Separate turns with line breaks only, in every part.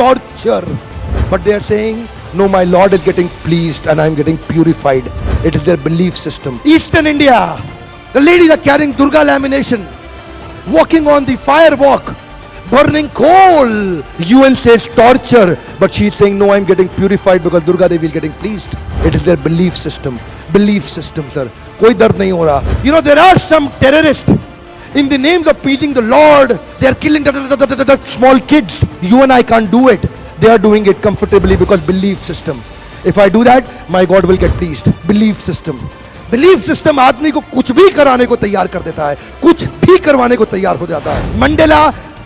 torture. But they are saying, no, my Lord is getting pleased and I am getting purified. It is their belief system. Eastern India, the ladies are carrying Durga lamination, walking on the fire walk, burning coal. UN says torture, but she is saying, no, I am getting purified because Durga Devi is getting pleased. It is their belief system. Belief system, sir. Koi dard nahi ho raha. You know, there are some terrorists, in the names of pleasing the Lord, they are killing small kids. You and I can't do it. They are doing it comfortably because belief system. If I do that, my God will get pleased. Belief system. Belief system आदमी को कुछ भी कराने को तैयार कर देता है, कुछ भी करवाने को तैयार हो जाता है. मंडेला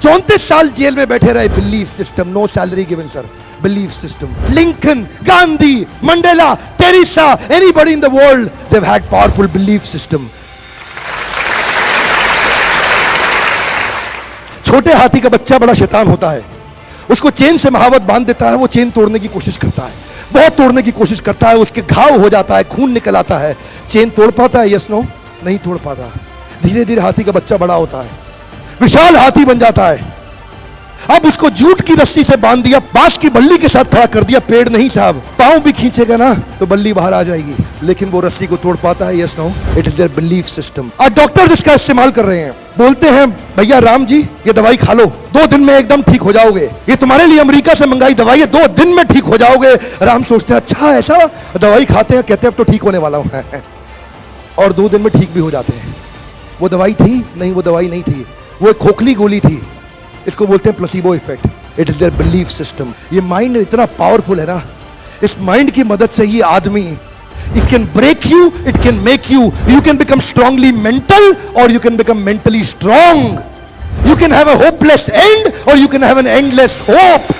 34 साल जेल में बैठे रहे. Belief system. No salary given sir. Belief system. Lincoln, Gandhi, Mandela, Teresa, anybody in the world, they've had powerful belief system. छोटे हाथी का बच्चा बड़ा शैतान होता है. उसको चेन से महावत बांध देता है, वो चेन तोड़ने की कोशिश करता है, बहुत तोड़ने की कोशिश करता है, उसके घाव हो जाता है, खून निकल आता है. चेन तोड़ पाता है? Yes no? नहीं तोड़ पाता. धीरे धीरे हाथी का बच्चा बड़ा होता है, विशाल हाथी बन जाता है. अब उसको जूट की रस्सी से बांध दिया, बांस की बल्ली के साथ खड़ा कर दिया. पेड़ नहीं साहब, पांव भी खींचेगा ना तो बल्ली बाहर आ जाएगी, लेकिन वो रस्सी को तोड़ पाता है? Yes no? It is their belief system. और डॉक्टर इसका इस्तेमाल कर रहे हैं, बोलते हैं भैया राम जी ये दवाई खा लो, 2 दिन में एकदम ठीक हो जाओगे, ये तुम्हारे लिए अमेरिका से मंगाई दवाई है, 2 दिन में ठीक हो जाओगे. राम सोचते हैं अच्छा ऐसा, दवाई खाते हैं, कहते हैं अब तो ठीक होने वाला हूं और 2 दिन में ठीक भी हो जाते हैं. वो दवाई थी? नहीं, वो दवाई नहीं थी, वो एक खोखली गोली थी. इसको बोलते हैं placebo effect. It is their belief system. ये माइंड इतना पावरफुल है ना, इस माइंड की मदद से ही आदमी, it can break you, it can make you. You can become strongly mental or you can become mentally strong. You can have a hopeless end or you can have an endless hope.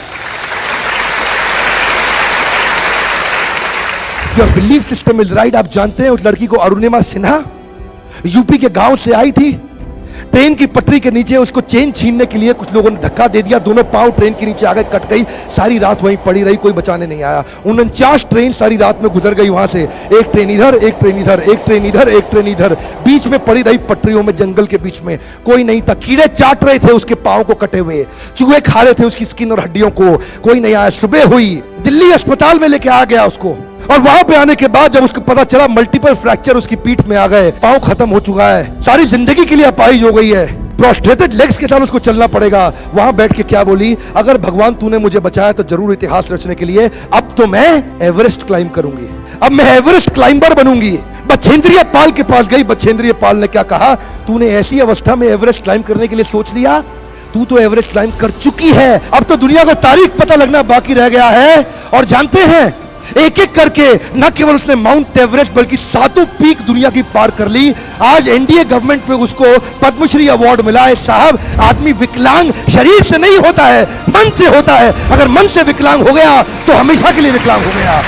Your belief system is right. आप जानते हैं उस लड़की को, Arunima Sinha, UP के गांव से आई थी. ट्रेन की पटरी के नीचे उसको चेन छीनने के लिए कुछ लोगों ने धक्का दे दिया, दोनों पांव ट्रेन के नीचे आ गए, कट गई. सारी रात वहीं पड़ी रही, कोई बचाने नहीं आया. 49 ट्रेन सारी रात में गुजर गई वहां से. एक ट्रेन इधर, एक ट्रेन इधर, एक ट्रेन इधर, एक ट्रेन इधर, बीच में पड़ी रही पटरियों में, जंगल के बीच में. कोई नहीं था. कीड़े चाट रहे थे उसके पांव को कटे हुए, चूहे खा रहे थे उसकी स्किन और हड्डियों को. कोई नहीं आया. सुबह हुई, दिल्ली अस्पताल में लेके आ गया उसको, और वहां पे आने के बाद जब उसको पता चला मल्टीपल फ्रैक्चर उसकी पीठ में आ गए, पांव खत्म हो चुका है, सारी जिंदगी के लिए अपाहिज हो गई है, प्रोस्ट्रेटेड लेग्स के साथ उसको चलना पड़ेगा. वहां बैठ के क्या बोली? अगर भगवान तूने मुझे बचाया तो जरूर इतिहास रचने के लिए, अब तो मैं एवरेस्ट क्लाइंब करूंगी, अब मैं एवरेस्ट क्लाइंबर बनूंगी. बछेंद्रिय पाल के पास गई. बछेंद्रिय पाल ने क्या कहा? तूने ऐसी अवस्था में एवरेस्ट क्लाइंब करने के लिए सोच लिया? तू तो एवरेस्ट क्लाइंब कर चुकी है, अब तो दुनिया को तारीख पता लगना बाकी रह गया है. और जानते हैं, एक एक करके न केवल उसने माउंट एवरेस्ट बल्कि 7 पीक दुनिया की पार कर ली. आज एनडीए गवर्नमेंट में उसको पद्मश्री अवार्ड मिला है. साहब, आदमी विकलांग शरीर से नहीं होता है, मन से होता है. अगर मन से विकलांग हो गया तो हमेशा के लिए विकलांग हो गया.